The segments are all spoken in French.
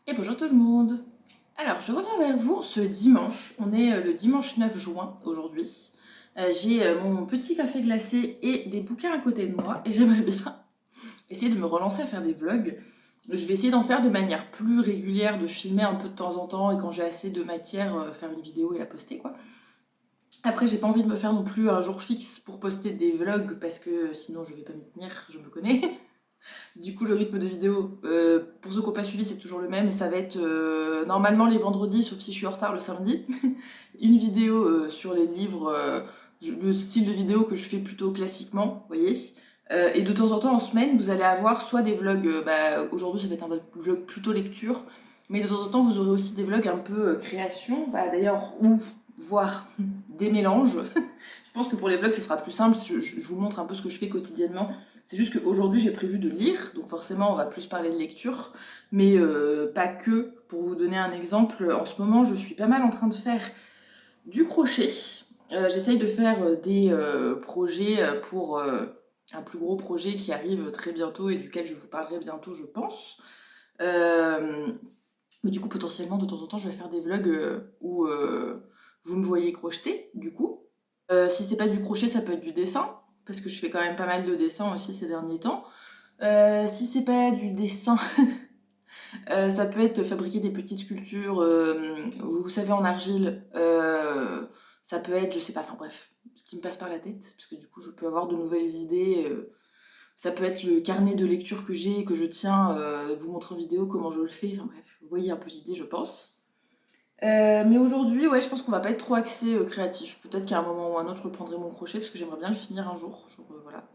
Et bonjour tout le monde. Alors, je reviens vers vous ce dimanche. On est le dimanche 9 juin aujourd'hui. J'ai mon petit café glacé et des bouquins à côté de moi. Et j'aimerais bien essayer de me relancer à faire des vlogs. Je vais essayer d'en faire de manière plus régulière, de filmer un peu de temps en temps. Et quand j'ai assez de matière, faire une vidéo et la poster, quoi. Après, j'ai pas envie de me faire non plus un jour fixe pour poster des vlogs parce que sinon je vais pas m'y tenir, je me connais. Du coup, le rythme de vidéo, pour ceux qui n'ont pas suivi, c'est toujours le même. Et ça va être normalement les vendredis, sauf si je suis en retard le samedi. Une vidéo sur les livres, le style de vidéo que je fais plutôt classiquement, vous voyez. Et de temps en temps, en semaine, vous allez avoir soit des vlogs, aujourd'hui ça va être un vlog plutôt lecture, mais de temps en temps, vous aurez aussi des vlogs un peu création, d'ailleurs, ou voire des mélanges. Je pense que pour les vlogs, ce sera plus simple. Je vous montre un peu ce que je fais quotidiennement. C'est juste qu'aujourd'hui, j'ai prévu de lire, donc forcément, on va plus parler de lecture, mais pas que. Pour vous donner un exemple, en ce moment, je suis pas mal en train de faire du crochet. J'essaye de faire des projets pour un plus gros projet qui arrive très bientôt et duquel je vous parlerai bientôt, je pense. Mais du coup, potentiellement, de temps en temps, je vais faire des vlogs où vous me voyez crocheter, du coup. Si c'est pas du crochet, ça peut être du dessin, parce que je fais quand même pas mal de dessins aussi ces derniers temps. Si c'est pas du dessin, ça peut être fabriquer des petites sculptures, vous savez, en argile. Ça peut être, je sais pas, enfin bref, ce qui me passe par la tête, parce que du coup, je peux avoir de nouvelles idées. Ça peut être le carnet de lecture que j'ai, que je tiens, vous montrer en vidéo comment je le fais. Enfin bref, vous voyez un peu l'idée, je pense. Mais aujourd'hui, ouais, je pense qu'on va pas être trop axé créatif. Peut-être qu'à un moment ou un autre, je reprendrai mon crochet parce que j'aimerais bien le finir un jour. Genre, voilà.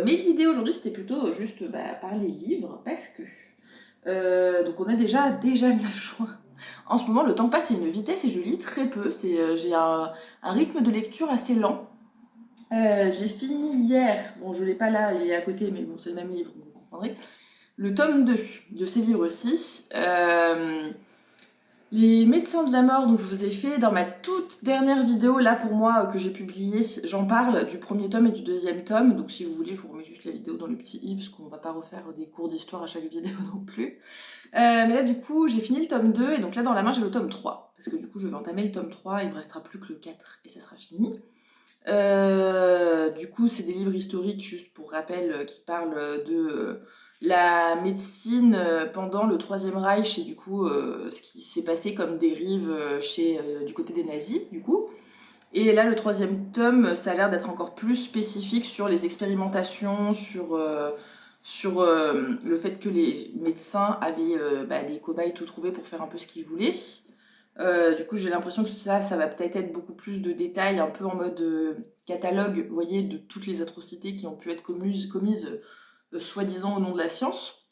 Mais l'idée aujourd'hui, c'était plutôt juste parler livres parce que. Donc on est déjà le 9 juin. En ce moment, le temps passe à une vitesse et je lis très peu. J'ai un rythme de lecture assez lent. J'ai fini hier, bon, je l'ai pas là, il est à côté, mais bon, c'est le même livre, vous comprendrez. Le tome 2 de ces livres-ci. Les médecins de la mort, donc je vous ai fait dans ma toute dernière vidéo là pour moi que j'ai publiée, j'en parle du premier tome et du deuxième tome, donc si vous voulez je vous remets juste la vidéo dans le petit i parce qu'on va pas refaire des cours d'histoire à chaque vidéo non plus. Mais là du coup j'ai fini le tome 2 et donc là dans la main j'ai le tome 3 parce que du coup je vais entamer le tome 3, il me restera plus que le 4 et ça sera fini. Du coup c'est des livres historiques juste pour rappel qui parlent de la médecine pendant le Troisième Reich et du coup ce qui s'est passé comme dérive du côté des nazis du coup. Et là le troisième tome ça a l'air d'être encore plus spécifique sur les expérimentations, sur le fait que les médecins avaient des cobayes tout trouvés pour faire un peu ce qu'ils voulaient. Du coup j'ai l'impression que ça va peut-être être beaucoup plus de détails, un peu en mode catalogue, vous voyez, de toutes les atrocités qui ont pu être commises soi-disant au nom de la science.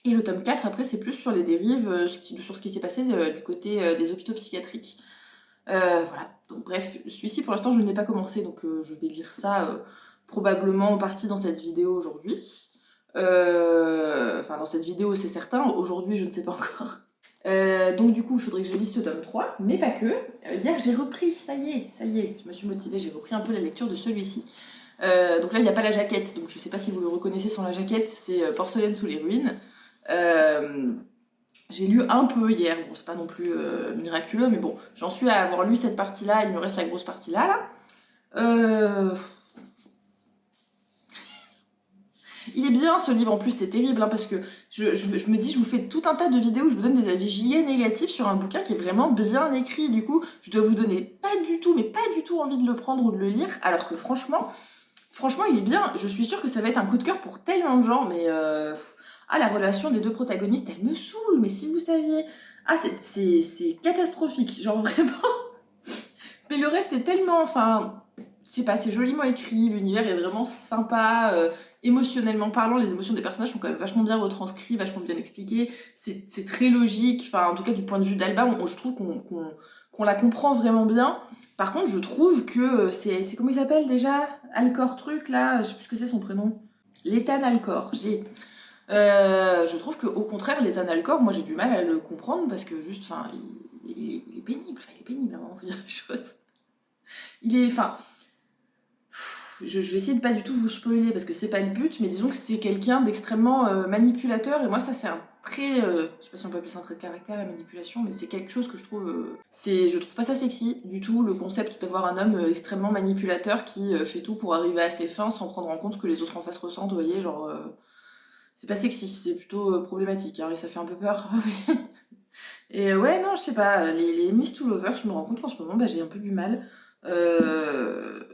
Et le tome 4, après, c'est plus sur les dérives, sur ce qui s'est passé du côté des hôpitaux psychiatriques. Voilà, donc bref, celui-ci pour l'instant je ne l'ai pas commencé, donc je vais lire ça probablement en partie dans cette vidéo aujourd'hui. Enfin, dans cette vidéo c'est certain, aujourd'hui je ne sais pas encore. Donc du coup, il faudrait que je lise ce tome 3, mais pas que. Hier, j'ai repris, ça y est, je me suis motivée, j'ai repris un peu la lecture de celui-ci. Donc là, il n'y a pas la jaquette, donc je sais pas si vous le reconnaissez sans la jaquette, c'est Porcelaine sous les ruines. J'ai lu un peu hier, bon c'est pas non plus miraculeux, mais bon, j'en suis à avoir lu cette partie-là, il me reste la grosse partie là. Il est bien ce livre, en plus c'est terrible, hein, parce que je me dis, je vous fais tout un tas de vidéos où je vous donne des avis giga négatifs sur un bouquin qui est vraiment bien écrit, du coup je dois vous donner pas du tout, mais pas du tout envie de le prendre ou de le lire, alors que franchement il est bien, je suis sûre que ça va être un coup de cœur pour tellement de gens, mais la relation des deux protagonistes, elle me saoule, mais si vous saviez, c'est catastrophique, genre vraiment, mais le reste est tellement, enfin, je sais pas, c'est joliment écrit, l'univers est vraiment sympa, émotionnellement parlant, les émotions des personnages sont quand même vachement bien retranscrites, vachement bien expliquées, c'est très logique, enfin en tout cas du point de vue d'Alba, je trouve qu'on la comprend vraiment bien. Par contre, je trouve que c'est comment il s'appelle déjà, Alcor truc là, je sais plus ce que c'est son prénom. Léthan Alcor, je trouve qu'au contraire, Léthan Alcor, moi j'ai du mal à le comprendre parce que juste, enfin, il est pénible, enfin il est pénible à un moment, faut dire les choses. Il est, enfin, je vais essayer de pas du tout vous spoiler parce que c'est pas le but, mais disons que c'est quelqu'un d'extrêmement manipulateur et moi ça c'est un très... je sais pas si on peut appeler ça un trait de caractère, la manipulation, mais c'est quelque chose que je trouve... je trouve pas ça sexy du tout, le concept d'avoir un homme extrêmement manipulateur qui fait tout pour arriver à ses fins sans prendre en compte ce que les autres en face ressentent, vous voyez, genre... c'est pas sexy, c'est plutôt problématique, hein, et ça fait un peu peur. Et ouais, non, je sais pas, les enemies to lovers, je me rends compte qu'en ce moment, bah, j'ai un peu du mal.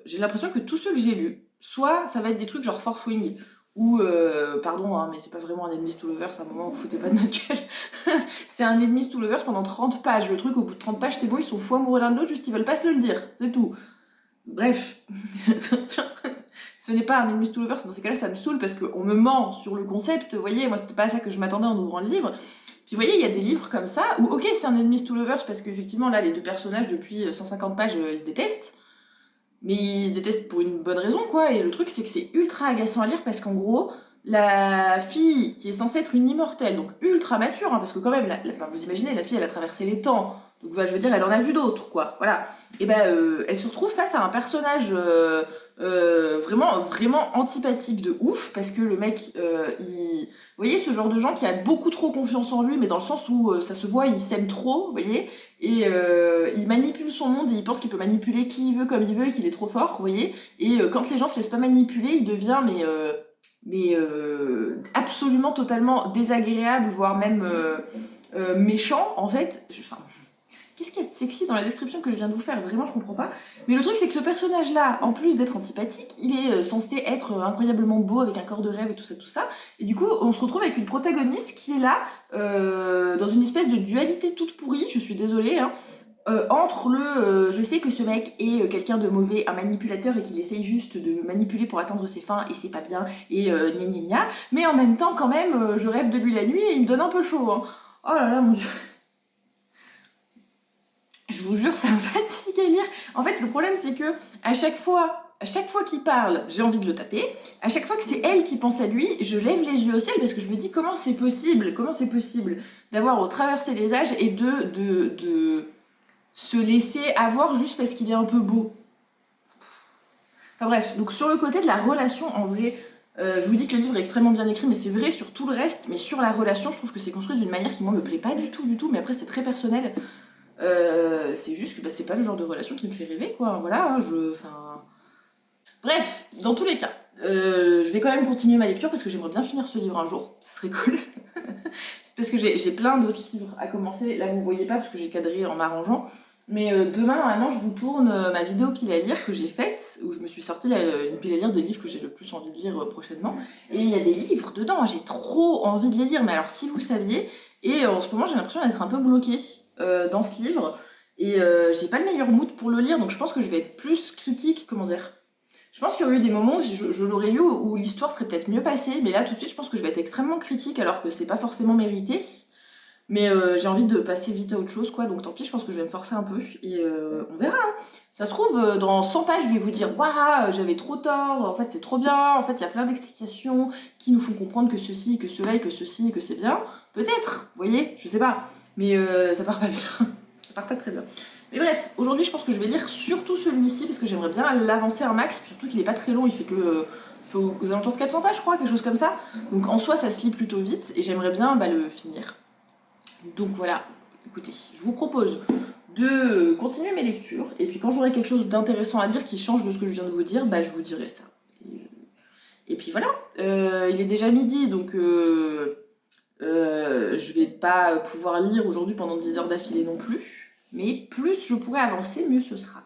J'ai l'impression que tous ceux que j'ai lus, soit ça va être des trucs genre Fourth Wing, ou, pardon, hein, mais c'est pas vraiment un enemies to lovers, à un moment, vous foutez pas de notre gueule. C'est un enemies to lovers pendant 30 pages. Le truc, au bout de 30 pages, c'est bon, ils sont fous amoureux l'un de l'autre, juste ils veulent pas se le dire, c'est tout. Bref. Ce n'est pas un enemies to lovers, dans ces cas-là, ça me saoule parce qu'on me ment sur le concept, vous voyez, moi c'était pas à ça que je m'attendais en ouvrant le livre. Puis vous voyez, il y a des livres comme ça, où ok, c'est un enemies to lovers parce qu'effectivement, là, les deux personnages, depuis 150 pages, ils se détestent. Mais ils se détestent pour une bonne raison, quoi. Et le truc, c'est que c'est ultra agaçant à lire parce qu'en gros, la fille qui est censée être une immortelle, donc ultra mature, hein, parce que quand même, enfin, vous imaginez, la fille, elle a traversé les temps. Donc, bah, je veux dire, elle en a vu d'autres, quoi. Voilà. Et ben, elle se retrouve face à un personnage vraiment, vraiment antipathique de ouf, parce que le mec, vous voyez, ce genre de gens qui a beaucoup trop confiance en lui, mais dans le sens où ça se voit, il s'aime trop, vous voyez, et il manipule son monde et il pense qu'il peut manipuler qui il veut comme il veut et qu'il est trop fort, vous voyez, et quand les gens se laissent pas manipuler, il devient absolument totalement désagréable, voire même méchant, en fait. Enfin, qu'est-ce qu'il y a de sexy dans la description que je viens de vous faire? Vraiment, je comprends pas. Mais le truc, c'est que ce personnage-là, en plus d'être antipathique, il est censé être incroyablement beau, avec un corps de rêve et tout ça, tout ça. Et du coup, on se retrouve avec une protagoniste qui est là, dans une espèce de dualité toute pourrie, je suis désolée, hein, entre je sais que ce mec est quelqu'un de mauvais, un manipulateur, et qu'il essaye juste de me manipuler pour atteindre ses fins, et c'est pas bien, et gna gna gna. Mais en même temps, quand même, je rêve de lui la nuit, et il me donne un peu chaud, hein. Oh là là, mon Dieu. Je vous jure, ça me fatigue à lire. En fait, le problème, c'est que à chaque fois qu'il parle, j'ai envie de le taper. À chaque fois que c'est elle qui pense à lui, je lève les yeux au ciel parce que je me dis comment c'est possible d'avoir traversé les âges et de se laisser avoir juste parce qu'il est un peu beau. Enfin bref, donc sur le côté de la relation, en vrai, je vous dis que le livre est extrêmement bien écrit, mais c'est vrai sur tout le reste. Mais sur la relation, je trouve que c'est construit d'une manière qui, moi, me plaît pas du tout. Mais après, c'est très personnel. C'est juste que bah, c'est pas le genre de relation qui me fait rêver, quoi. Voilà, bref, dans tous les cas, je vais quand même continuer ma lecture parce que j'aimerais bien finir ce livre un jour, ça serait cool. C'est parce que j'ai plein d'autres livres à commencer. Là, vous voyez pas parce que j'ai cadré en m'arrangeant. Mais demain, normalement, je vous tourne ma vidéo pile à lire que j'ai faite, où je me suis sortie une pile à lire des livres que j'ai le plus envie de lire prochainement. Et il y a des livres dedans, j'ai trop envie de les lire. Mais alors, si vous saviez, et en ce moment, j'ai l'impression d'être un peu bloquée dans ce livre. Et j'ai pas le meilleur mood pour le lire, donc je pense que je vais être plus critique, comment dire. Je pense qu'il y aurait eu des moments où je l'aurais lu où l'histoire serait peut-être mieux passée, mais là tout de suite je pense que je vais être extrêmement critique alors que c'est pas forcément mérité. Mais j'ai envie de passer vite à autre chose, quoi, donc tant pis, je pense que je vais me forcer un peu et on verra. Hein. Ça se trouve, dans 100 pages, je vais vous dire waouh, j'avais trop tort, en fait c'est trop bien, en fait il y a plein d'explications qui nous font comprendre que ceci, que cela et que ceci et que c'est bien. Peut-être, vous voyez, je sais pas, mais ça part pas bien. Ça part pas très bien. Mais bref, aujourd'hui je pense que je vais lire surtout celui-ci parce que j'aimerais bien l'avancer un max, surtout qu'il est pas très long, il fait que aux alentours de 400 pages je crois, quelque chose comme ça. Donc en soi ça se lit plutôt vite et j'aimerais bien le finir. Donc voilà, écoutez, je vous propose de continuer mes lectures et puis quand j'aurai quelque chose d'intéressant à dire qui change de ce que je viens de vous dire, je vous dirai ça. Et puis voilà, il est déjà midi donc je vais pas pouvoir lire aujourd'hui pendant 10 heures d'affilée non plus. Mais plus je pourrai avancer, mieux ce sera.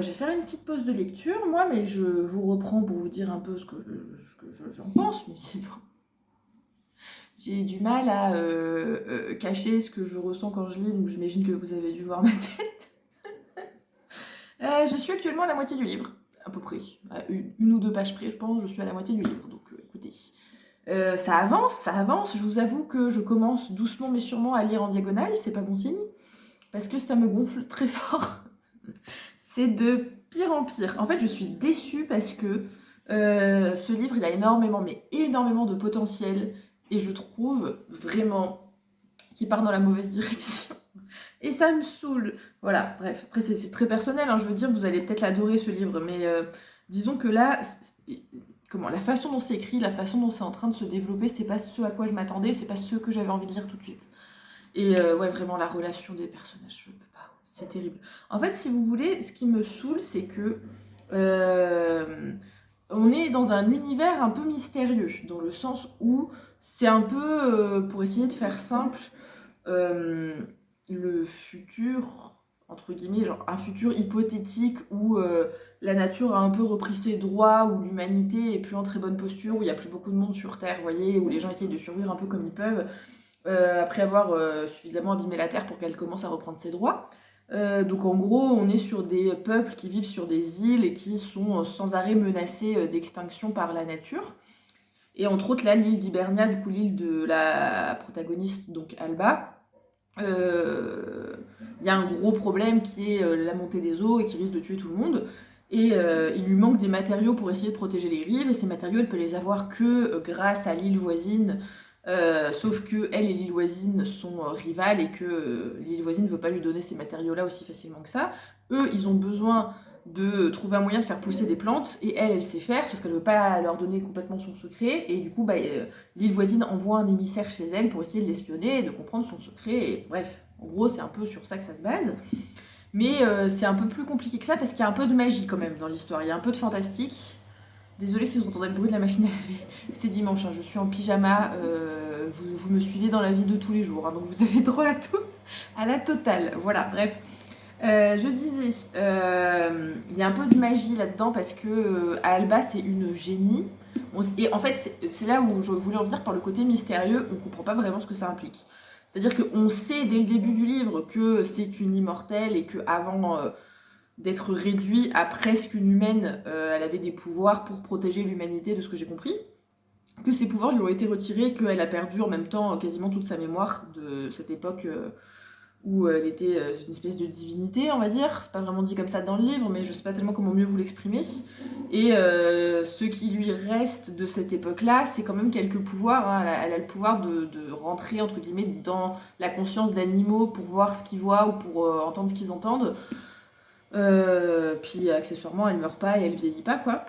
je vais faire une petite pause de lecture, moi, mais je vous reprends pour vous dire un peu ce que j'en pense, mais c'est bon. J'ai du mal à cacher ce que je ressens quand je lis, donc j'imagine que vous avez dû voir ma tête. Je suis actuellement à la moitié du livre, à peu près. À une ou deux pages près, je pense, je suis à la moitié du livre, donc écoutez. Ça avance. Je vous avoue que je commence doucement mais sûrement à lire en diagonale, c'est pas bon signe, parce que ça me gonfle très fort. C'est de pire en pire. En fait, je suis déçue parce que ce livre, il a énormément de potentiel, et je trouve vraiment qu'il part dans la mauvaise direction. Et ça me saoule. Voilà, bref. Après, c'est très personnel, hein. Je veux dire, vous allez peut-être l'adorer, ce livre, mais disons que là, la façon dont c'est écrit, la façon dont c'est en train de se développer, c'est pas ce à quoi je m'attendais, c'est pas ce que j'avais envie de lire tout de suite. Et ouais, vraiment, la relation des personnages, je peux pas. C'est terrible. En fait, si vous voulez, ce qui me saoule, c'est que on est dans un univers un peu mystérieux, dans le sens où c'est un peu, pour essayer de faire simple, le futur, entre guillemets, genre un futur hypothétique où la nature a un peu repris ses droits, où l'humanité est plus en très bonne posture, où il n'y a plus beaucoup de monde sur Terre, vous voyez, où les gens essayent de survivre un peu comme ils peuvent, après avoir suffisamment abîmé la Terre pour qu'elle commence à reprendre ses droits. Donc en gros, on est sur des peuples qui vivent sur des îles et qui sont sans arrêt menacés d'extinction par la nature. Et entre autres, là, l'île d'Hibernia, du coup l'île de la protagoniste, donc Alba, il y a un gros problème qui est la montée des eaux et qui risque de tuer tout le monde. Et il lui manque des matériaux pour essayer de protéger les rives, et ces matériaux, elle peut les avoir que grâce à l'île voisine, sauf que elle et l'île voisine sont rivales, et que l'île voisine ne veut pas lui donner ces matériaux-là aussi facilement que ça. Eux, ils ont besoin de trouver un moyen de faire pousser des plantes, et elle sait faire, sauf qu'elle ne veut pas leur donner complètement son secret, et du coup, l'île voisine envoie un émissaire chez elle pour essayer de l'espionner et de comprendre son secret, et bref, en gros, c'est un peu sur ça que ça se base. Mais c'est un peu plus compliqué que ça, parce qu'il y a un peu de magie quand même dans l'histoire, il y a un peu de fantastique. Désolée si vous entendez le bruit de la machine à laver, c'est dimanche, hein, je suis en pyjama, vous me suivez dans la vie de tous les jours, hein, donc vous avez droit à tout, à la totale, voilà, bref. Je disais, il y a un peu de magie là-dedans, parce que Alba, c'est une génie. Et en fait, c'est là où je voulais en venir par le côté mystérieux, on comprend pas vraiment ce que ça implique. C'est-à-dire qu'on sait dès le début du livre que c'est une immortelle, et qu'avant d'être réduite à presque une humaine, elle avait des pouvoirs pour protéger l'humanité, de ce que j'ai compris. Que ses pouvoirs lui ont été retirés, qu'elle a perdu en même temps quasiment toute sa mémoire de cette époque où elle était une espèce de divinité, on va dire. C'est pas vraiment dit comme ça dans le livre, mais je sais pas tellement comment mieux vous l'exprimer. Et ce qui lui reste de cette époque-là, c'est quand même quelques pouvoirs, hein. Elle a le pouvoir de rentrer, entre guillemets, dans la conscience d'animaux pour voir ce qu'ils voient, ou pour entendre ce qu'ils entendent. Puis accessoirement, elle meurt pas et elle vieillit pas, quoi.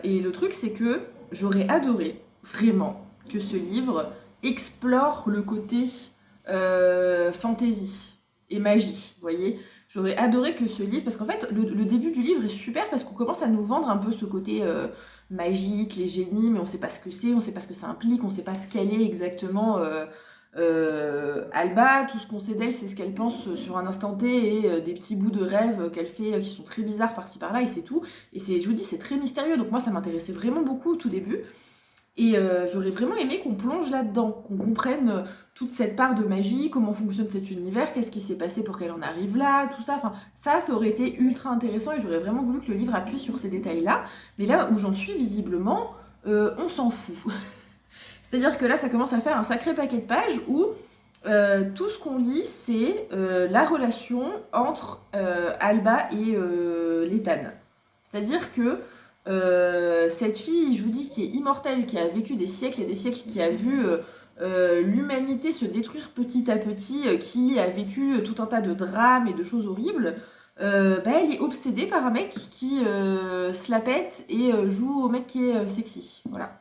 Et le truc, c'est que j'aurais adoré, vraiment, que ce livre explore le côté fantasy et magie, vous voyez. J'aurais adoré que ce livre, parce qu'en fait, le début du livre est super, parce qu'on commence à nous vendre un peu ce côté magique, les génies, mais on sait pas ce que c'est, on sait pas ce que ça implique, on sait pas ce qu'elle est exactement. Alba, tout ce qu'on sait d'elle, c'est ce qu'elle pense sur un instant T, et des petits bouts de rêve qu'elle fait qui sont très bizarres par-ci par-là, et c'est tout. Et je vous dis, c'est très mystérieux, donc moi ça m'intéressait vraiment beaucoup au tout début. Et j'aurais vraiment aimé qu'on plonge là-dedans, qu'on comprenne toute cette part de magie, comment fonctionne cet univers, qu'est-ce qui s'est passé pour qu'elle en arrive là, tout ça. Enfin, ça aurait été ultra intéressant, et j'aurais vraiment voulu que le livre appuie sur ces détails-là. Mais là où j'en suis, visiblement, on s'en fout. C'est-à-dire que là, ça commence à faire un sacré paquet de pages où tout ce qu'on lit, c'est la relation entre Alba et Letane. C'est-à-dire que cette fille, je vous dis, qui est immortelle, qui a vécu des siècles et des siècles, qui a vu l'humanité se détruire petit à petit, qui a vécu tout un tas de drames et de choses horribles, elle est obsédée par un mec qui se la pète et joue au mec qui est sexy. Voilà.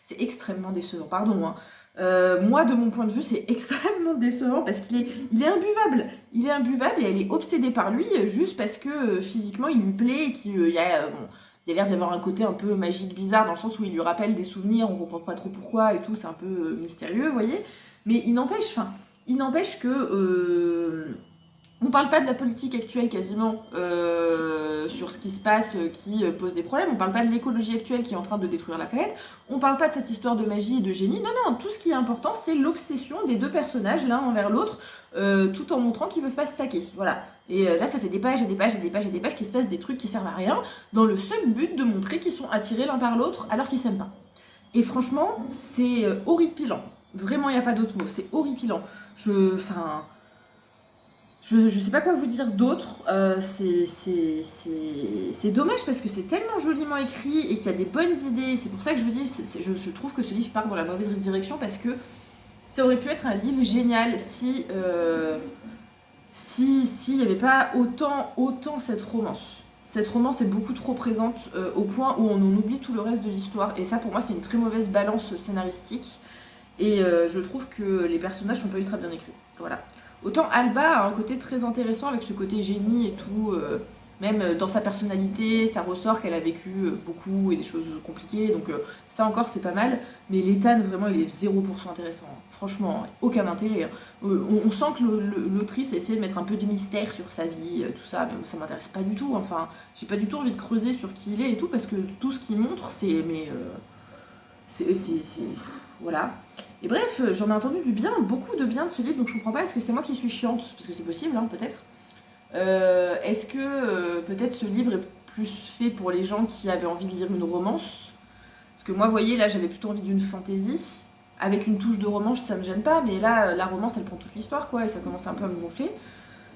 C'est extrêmement décevant, pardon, hein. Moi, de mon point de vue, c'est extrêmement décevant, parce qu'il est imbuvable. Il est imbuvable, et elle est obsédée par lui juste parce que physiquement il lui plaît, et qu'il y a l'air d'y avoir un côté un peu magique bizarre, dans le sens où il lui rappelle des souvenirs, on comprend pas trop pourquoi et tout, c'est un peu mystérieux, vous voyez. Mais il n'empêche que on parle pas de la politique actuelle quasiment, sur ce qui se passe, qui pose des problèmes. On parle pas de l'écologie actuelle qui est en train de détruire la planète. On parle pas de cette histoire de magie et de génie. Non, non, tout ce qui est important, c'est l'obsession des deux personnages l'un envers l'autre, tout en montrant qu'ils peuvent pas se saquer. Voilà. Et là, ça fait des pages et des pages et des pages et des pages qui se passent des trucs qui servent à rien, dans le seul but de montrer qu'ils sont attirés l'un par l'autre alors qu'ils s'aiment pas. Et franchement, c'est horripilant. Vraiment, il n'y a pas d'autre mot. C'est horripilant. Je sais pas quoi vous dire d'autre. C'est dommage parce que c'est tellement joliment écrit et qu'il y a des bonnes idées. C'est pour ça que je vous dis, je trouve que ce livre part dans la mauvaise direction parce que ça aurait pu être un livre génial si il n'y avait pas autant cette romance. Cette romance est beaucoup trop présente au point où on en oublie tout le reste de l'histoire. Et ça, pour moi, c'est une très mauvaise balance scénaristique. Et je trouve que les personnages sont pas ultra bien écrits. Voilà. Autant Alba a un côté très intéressant avec ce côté génie et tout. Même dans sa personnalité, ça ressort qu'elle a vécu beaucoup et des choses compliquées. Donc ça encore, c'est pas mal. Mais l'Ethan, vraiment, il est 0% intéressant. Franchement, aucun intérêt. On sent que l'autrice a essayé de mettre un peu de mystère sur sa vie, tout ça, mais ça m'intéresse pas du tout. Enfin, j'ai pas du tout envie de creuser sur qui il est et tout, parce que tout ce qu'il montre, voilà. Et bref, j'en ai entendu du bien, beaucoup de bien de ce livre, donc je comprends pas, est-ce que c'est moi qui suis chiante? Parce que c'est possible, hein, peut-être. Est-ce que peut-être ce livre est plus fait pour les gens qui avaient envie de lire une romance? Parce que moi, vous voyez, là, j'avais plutôt envie d'une fantaisie. Avec une touche de romance, ça me gêne pas, mais là, la romance, elle prend toute l'histoire, quoi, et ça commence un peu à me gonfler.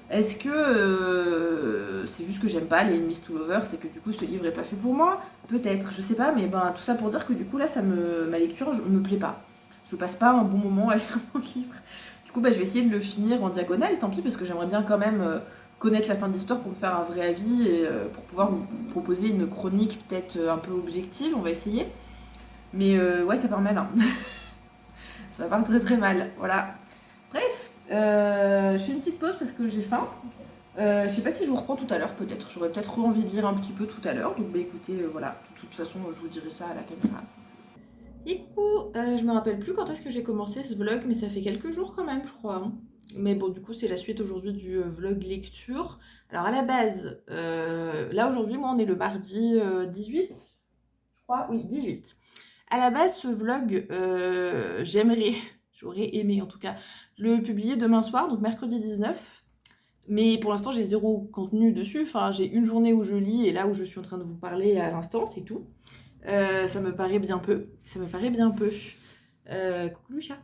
Est-ce que c'est juste que j'aime pas les enemies to lovers, c'est que du coup, ce livre est pas fait pour moi? Peut-être, je sais pas, mais ben, tout ça pour dire que du coup, là, ma lecture me plaît pas. Je passe pas un bon moment à lire mon livre. Du coup, bah, je vais essayer de le finir en diagonale, tant pis, parce que j'aimerais bien quand même connaître la fin de l'histoire pour me faire un vrai avis et pour pouvoir vous proposer une chronique peut-être un peu objective, on va essayer. Mais ouais, ça part mal, hein. Ça part très très mal, voilà. Bref, je fais une petite pause parce que j'ai faim. Je sais pas si je vous reprends tout à l'heure, peut-être. J'aurais peut-être envie de lire un petit peu tout à l'heure. Donc bah écoutez, voilà. De toute façon, je vous dirai ça à la caméra. Et coup, je me rappelle plus quand est-ce que j'ai commencé ce vlog, mais ça fait quelques jours quand même, je crois. Hein. Mais bon, du coup, c'est la suite aujourd'hui du vlog lecture. Alors à la base, là aujourd'hui, moi, on est le mardi 18, je crois. Oui, 18. À la base, ce vlog, j'aurais aimé en tout cas, le publier demain soir, donc mercredi 19. Mais pour l'instant, j'ai zéro contenu dessus. Enfin, j'ai une journée où je lis et là où je suis en train de vous parler à l'instant, c'est tout. Ça me paraît bien peu. Coucou le chat.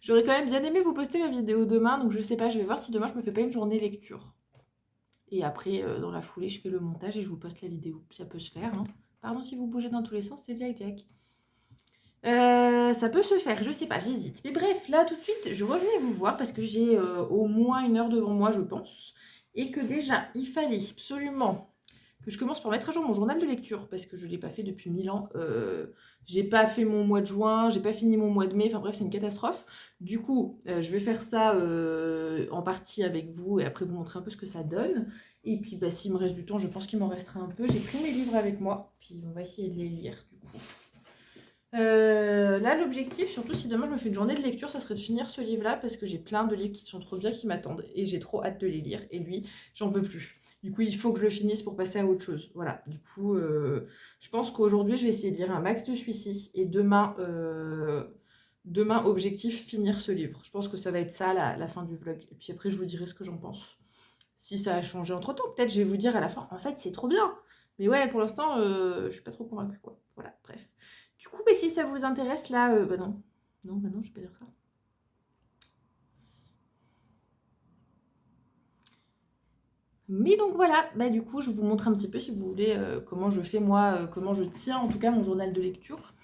J'aurais quand même bien aimé vous poster la vidéo demain, donc je sais pas, je vais voir si demain je me fais pas une journée lecture. Et après, dans la foulée, je fais le montage et je vous poste la vidéo. Ça peut se faire, hein. Pardon si vous bougez dans tous les sens, c'est Jack. Ça peut se faire, je sais pas, j'hésite. Mais bref, là tout de suite, je reviens vous voir parce que j'ai au moins 1 heure devant moi, je pense. Et que déjà, il fallait absolument que je commence par mettre à jour mon journal de lecture parce que je ne l'ai pas fait depuis 1000 ans. J'ai pas fait mon mois de juin, j'ai pas fini mon mois de mai, enfin bref, c'est une catastrophe. Du coup, je vais faire ça en partie avec vous et après vous montrer un peu ce que ça donne. Et puis, bah, s'il me reste du temps, je pense qu'il m'en restera un peu. J'ai pris mes livres avec moi, puis on va essayer de les lire du coup. Là, l'objectif, surtout si demain je me fais une journée de lecture, ça serait de finir ce livre-là parce que j'ai plein de livres qui sont trop bien, qui m'attendent et j'ai trop hâte de les lire. Et lui, j'en peux plus. Du coup, il faut que je le finisse pour passer à autre chose. Voilà. Du coup, je pense qu'aujourd'hui, je vais essayer de lire un max de celui-ci et demain, objectif, finir ce livre. Je pense que ça va être ça la fin du vlog. Et puis après, je vous dirai ce que j'en pense. Si ça a changé entre-temps, peut-être je vais vous dire à la fin, en fait, c'est trop bien. Mais ouais, pour l'instant, je suis pas trop convaincue, quoi. Voilà, bref. Du coup, bah, si ça vous intéresse, là, bah non. Non, je vais pas dire ça. Mais donc voilà, bah du coup, je vous montre un petit peu, si vous voulez, comment je fais moi, comment je tiens en tout cas mon journal de lecture.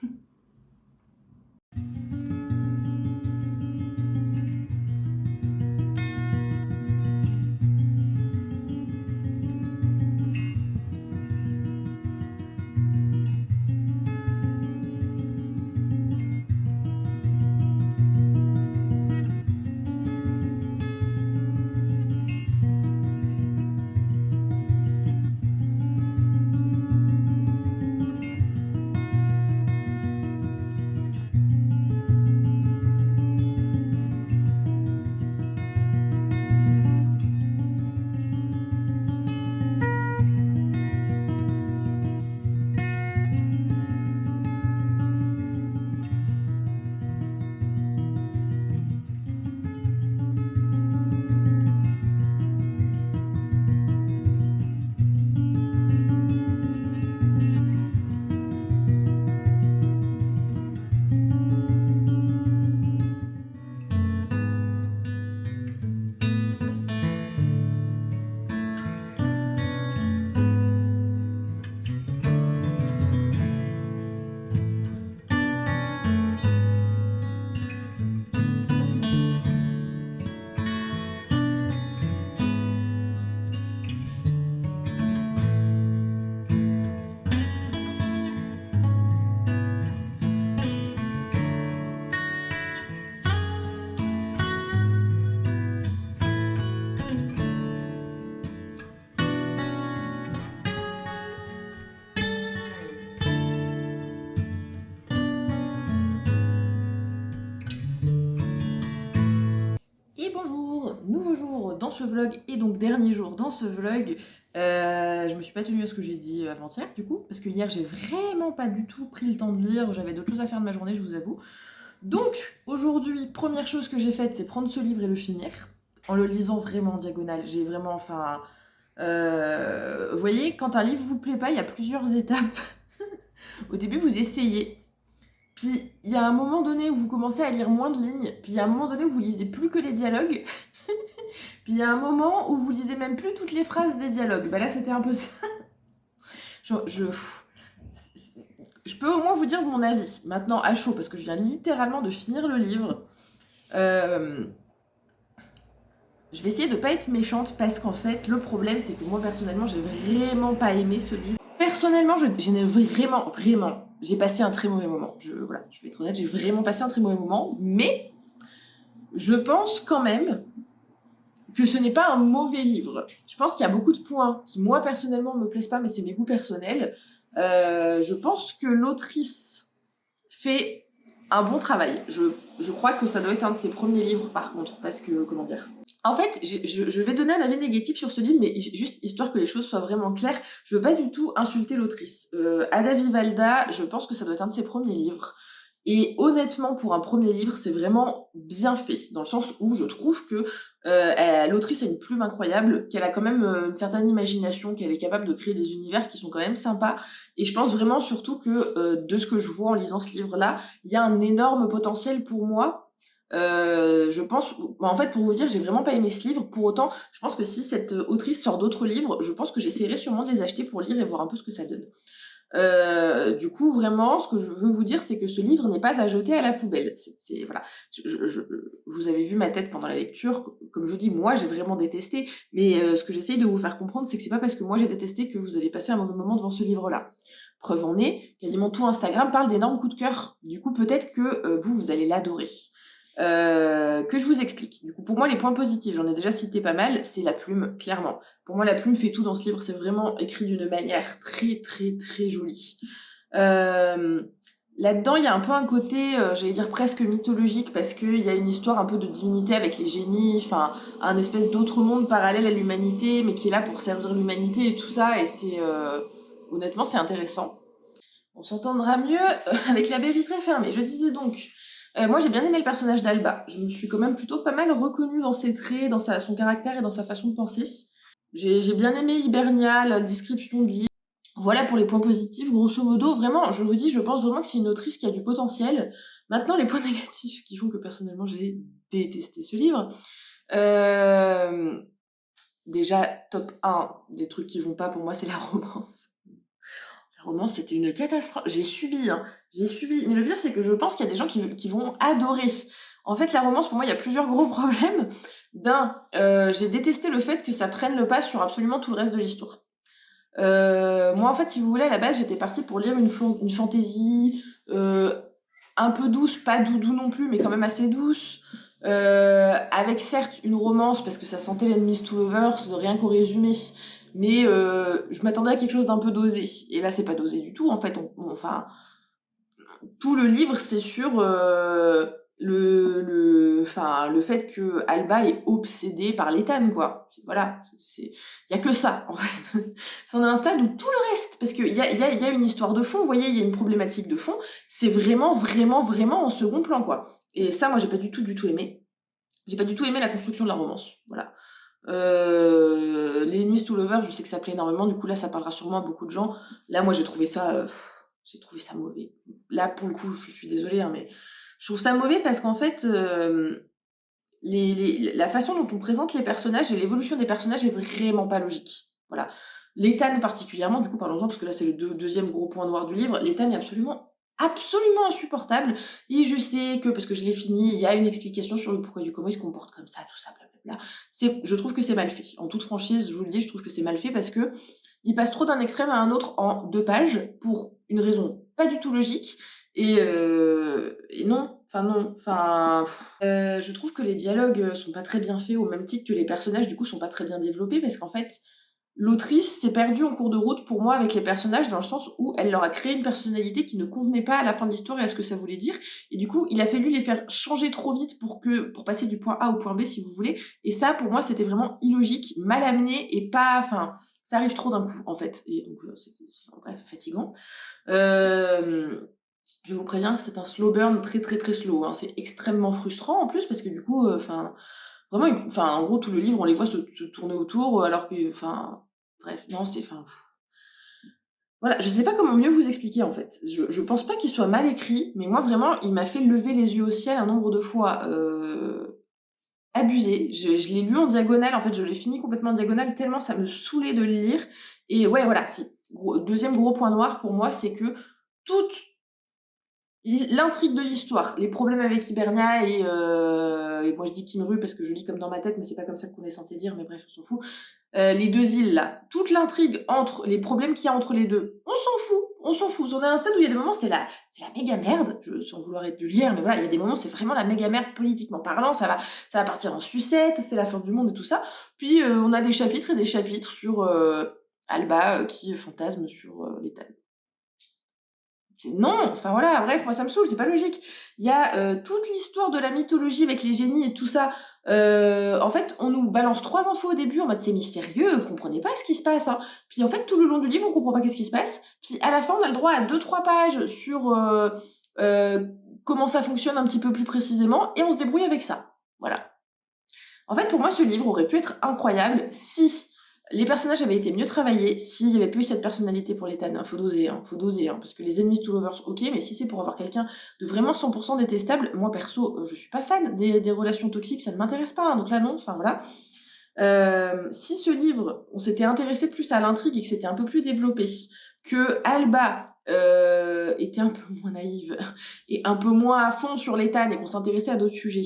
dans ce vlog et donc dernier jour dans ce vlog. Je me suis pas tenue à ce que j'ai dit avant-hier du coup, parce que hier j'ai vraiment pas du tout pris le temps de lire, j'avais d'autres choses à faire de ma journée, je vous avoue. Donc aujourd'hui, première chose que j'ai faite, c'est prendre ce livre et le finir, en le lisant vraiment en diagonale. J'ai vraiment, enfin... vous voyez, quand un livre vous plaît pas, il y a plusieurs étapes. Au début, vous essayez. Puis, il y a un moment donné où vous commencez à lire moins de lignes. Puis, il y a un moment donné où vous lisez plus que les dialogues. Puis, il y a un moment où vous lisez même plus toutes les phrases des dialogues. Bah là, c'était un peu ça. Je peux au moins vous dire mon avis. Maintenant, à chaud, parce que je viens littéralement de finir le livre. Je vais essayer de pas être méchante parce qu'en fait, le problème, c'est que moi, personnellement, j'ai vraiment pas aimé ce livre. Personnellement, je n'ai vraiment, j'ai passé un très mauvais moment. Voilà, je vais être honnête, j'ai vraiment passé un très mauvais moment, mais je pense quand même que ce n'est pas un mauvais livre. Je pense qu'il y a beaucoup de points qui, moi, personnellement, me plaisent pas, mais c'est mes goûts personnels. Je pense que l'autrice fait un bon travail. Je crois que ça doit être un de ses premiers livres, par contre, parce que, comment dire... En fait, je vais donner un avis négatif sur ce livre, mais juste histoire que les choses soient vraiment claires. Je veux pas du tout insulter l'autrice. Ada Vivalda, je pense que ça doit être un de ses premiers livres. Et honnêtement, pour un premier livre, c'est vraiment bien fait, dans le sens où je trouve que l'autrice a une plume incroyable, qu'elle a quand même une certaine imagination, qu'elle est capable de créer des univers qui sont quand même sympas. Et je pense vraiment surtout que de ce que je vois en lisant ce livre-là, il y a un énorme potentiel pour moi. Je pense, en fait, pour vous dire, j'ai vraiment pas aimé ce livre. Pour autant, je pense que si cette autrice sort d'autres livres, je pense que j'essaierai sûrement de les acheter pour lire et voir un peu ce que ça donne. Du coup, vraiment, ce que je veux vous dire, c'est que ce livre n'est pas à jeter à la poubelle. Voilà. Vous avez vu ma tête pendant la lecture. Comme je vous dis, moi, j'ai vraiment détesté. Mais ce que j'essaye de vous faire comprendre, c'est que c'est pas parce que moi j'ai détesté que vous allez passer un mauvais moment devant ce livre-là. Preuve en est, quasiment tout Instagram parle d'énormes coups de cœur. Du coup, peut-être que vous allez l'adorer. Que je vous explique. Du coup, pour moi, les points positifs, j'en ai déjà cité pas mal, c'est la plume, clairement. Pour moi, la plume fait tout dans ce livre, c'est vraiment écrit d'une manière très, très, très jolie. Là-dedans, il y a un peu un côté, j'allais dire presque mythologique, parce qu'il y a une histoire un peu de divinité avec les génies, enfin, un espèce d'autre monde parallèle à l'humanité, mais qui est là pour servir l'humanité et tout ça, et c'est... honnêtement, c'est intéressant. On s'entendra mieux avec la baie vitrée fermée. Je disais donc... moi, j'ai bien aimé le personnage d'Alba. Je me suis quand même plutôt pas mal reconnue dans ses traits, dans son caractère et dans sa façon de penser. J'ai bien aimé Hibernia, la description de l'île. Voilà pour les points positifs. Grosso modo, vraiment, je vous dis, je pense vraiment que c'est une autrice qui a du potentiel. Maintenant, les points négatifs qui font que personnellement, j'ai détesté ce livre. Déjà, top 1 des trucs qui vont pas pour moi, c'est la romance. Romance, c'était une catastrophe. J'ai subi. Mais le pire, c'est que je pense qu'il y a des gens qui vont adorer. En fait, la romance, pour moi, il y a plusieurs gros problèmes. J'ai détesté le fait que ça prenne le pas sur absolument tout le reste de l'histoire. Moi, en fait, si vous voulez, à la base, j'étais partie pour lire une fantaisie un peu douce, pas doudou non plus, mais quand même assez douce. Avec certes une romance, parce que ça sentait l'Enemies to Lovers, rien qu'au résumé. Mais je m'attendais à quelque chose d'un peu dosé. Et là, c'est pas dosé du tout, en fait. Enfin, tout le livre, c'est sur le fait que Alba est obsédée par l'Ethan, quoi. Voilà. Il y a que ça, en fait. C'en est un stade où tout le reste, parce qu'il y a une histoire de fond, vous voyez, il y a une problématique de fond. C'est vraiment, vraiment, vraiment en second plan, quoi. Et ça, moi, j'ai pas du tout aimé. J'ai pas du tout aimé la construction de la romance. Voilà. Les Enemies to Lovers, je sais que ça plaît énormément, du coup là ça parlera sûrement à beaucoup de gens. Là moi j'ai trouvé ça mauvais. Là pour le coup je suis désolée, hein, mais je trouve ça mauvais parce qu'en fait la façon dont on présente les personnages et l'évolution des personnages est vraiment pas logique. Voilà. L'Ethan particulièrement, du coup parlons-en parce que là c'est le deuxième gros point noir du livre. L'Ethan est absolument insupportable. Et je sais que, parce que je l'ai fini, il y a une explication sur le pourquoi du comment il se comporte comme ça, tout ça, blablabla. Je trouve que c'est mal fait. En toute franchise, je vous le dis, je trouve que c'est mal fait parce que il passe trop d'un extrême à un autre en 2 pages pour une raison pas du tout logique. Et non, je trouve que les dialogues sont pas très bien faits, au même titre que les personnages du coup sont pas très bien développés, parce qu'en fait l'autrice s'est perdue en cours de route pour moi avec les personnages, dans le sens où elle leur a créé une personnalité qui ne convenait pas à la fin de l'histoire et à ce que ça voulait dire. Et du coup, il a fallu les faire changer trop vite pour passer du point A au point B, si vous voulez. Et ça, pour moi, c'était vraiment illogique, mal amené et pas, enfin, ça arrive trop d'un coup, en fait. Et donc, c'était, bref, fatigant. Je vous préviens que c'est un slow burn très, très, très slow, hein. C'est extrêmement frustrant, en plus, parce que du coup, enfin, vraiment, enfin, en gros, tout le livre, on les voit se tourner autour, alors que, enfin, bref, non, c'est, enfin, voilà, je sais pas comment mieux vous expliquer, en fait. Je pense pas qu'il soit mal écrit, mais moi, vraiment, il m'a fait lever les yeux au ciel un nombre de fois, abusé. Je l'ai lu en diagonale, en fait, je l'ai fini complètement en diagonale tellement ça me saoulait de le lire. Et ouais, voilà, si. 2e gros point noir pour moi, c'est que toute l'intrigue de l'histoire, les problèmes avec Hibernia et moi je dis Kimru parce que je lis comme dans ma tête, mais c'est pas comme ça qu'on est censé dire, mais bref, on s'en fout. Les 2 îles là, toute l'intrigue entre les problèmes qu'il y a entre les 2, on s'en fout, on s'en fout. On est à un stade où il y a des moments, c'est la méga merde, sans vouloir être vulgaire, mais voilà, il y a des moments, c'est vraiment la méga merde politiquement parlant, ça va partir en sucette, c'est la fin du monde et tout ça. Puis on a des chapitres et des chapitres sur Alba qui fantasme sur l'État. Non, enfin voilà, bref, moi ça me saoule, c'est pas logique. Il y a toute l'histoire de la mythologie avec les génies et tout ça. En fait, on nous balance 3 infos au début en mode c'est mystérieux, vous comprenez pas ce qui se passe, hein. Puis en fait, tout le long du livre, on comprend pas qu'est-ce qui se passe. Puis à la fin, on a le droit à 2-3 pages sur comment ça fonctionne un petit peu plus précisément, et on se débrouille avec ça. Voilà. En fait, pour moi, ce livre aurait pu être incroyable si les personnages avaient été mieux travaillés, s'il y avait plus eu cette personnalité pour les Tan. Faut doser, parce que les ennemis to lovers, ok, mais si c'est pour avoir quelqu'un de vraiment 100% détestable, moi perso, je suis pas fan des relations toxiques, ça ne m'intéresse pas, hein, donc là non, enfin voilà. Si ce livre, on s'était intéressé plus à l'intrigue et que c'était un peu plus développé, que Alba était un peu moins naïve et un peu moins à fond sur les Tan et qu'on s'intéressait à d'autres sujets,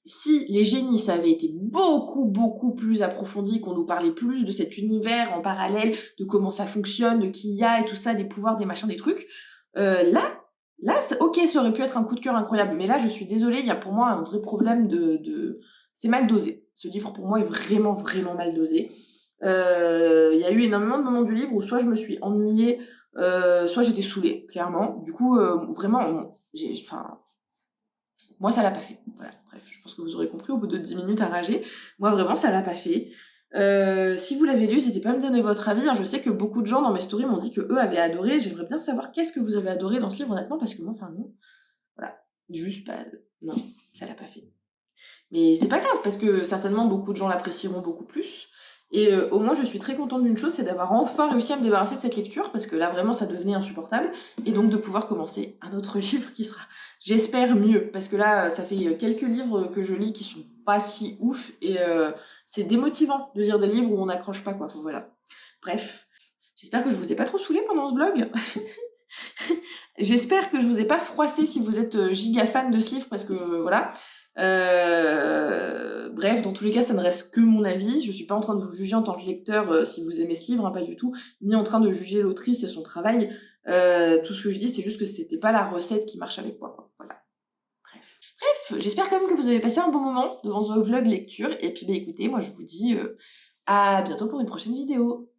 si les génies, ça avait été beaucoup, beaucoup plus approfondi, qu'on nous parlait plus de cet univers en parallèle, de comment ça fonctionne, de qui il y a et tout ça, des pouvoirs, des machins, des trucs, là, ok, ça aurait pu être un coup de cœur incroyable, mais là, je suis désolée, il y a pour moi un vrai problème c'est mal dosé. Ce livre, pour moi, est vraiment, vraiment mal dosé. Il y a eu énormément de moments du livre où soit je me suis ennuyée, soit j'étais saoulée, clairement. Du coup, vraiment, enfin, moi, ça l'a pas fait. Voilà, bref, je pense que vous aurez compris au bout de 10 minutes à rager. Moi, vraiment, ça l'a pas fait. Si vous l'avez lu, n'hésitez pas à me donner votre avis, hein. Je sais que beaucoup de gens dans mes stories m'ont dit que eux avaient adoré. J'aimerais bien savoir qu'est-ce que vous avez adoré dans ce livre, honnêtement, parce que moi, enfin, non. Voilà. Juste, non, ça l'a pas fait. Mais c'est pas grave, parce que certainement beaucoup de gens l'apprécieront beaucoup plus. Et au moins, je suis très contente d'une chose, c'est d'avoir enfin réussi à me débarrasser de cette lecture, parce que là, vraiment, ça devenait insupportable. Et donc, de pouvoir commencer un autre livre qui sera, j'espère, mieux. Parce que là, ça fait quelques livres que je lis qui sont pas si ouf. Et c'est démotivant de lire des livres où on n'accroche pas, quoi. Enfin, voilà. Bref. J'espère que je vous ai pas trop saoulé pendant ce vlog. J'espère que je vous ai pas froissé si vous êtes giga fan de ce livre, parce que voilà. Bref, dans tous les cas, ça ne reste que mon avis. Je suis pas en train de vous juger en tant que lecteur si vous aimez ce livre, hein, pas du tout, ni en train de juger l'autrice et son travail. Tout ce que je dis, c'est juste que c'était pas la recette qui marche avec moi, quoi. Voilà. Bref, j'espère quand même que vous avez passé un bon moment devant ce vlog lecture. Et puis, bah, écoutez, moi, je vous dis à bientôt pour une prochaine vidéo.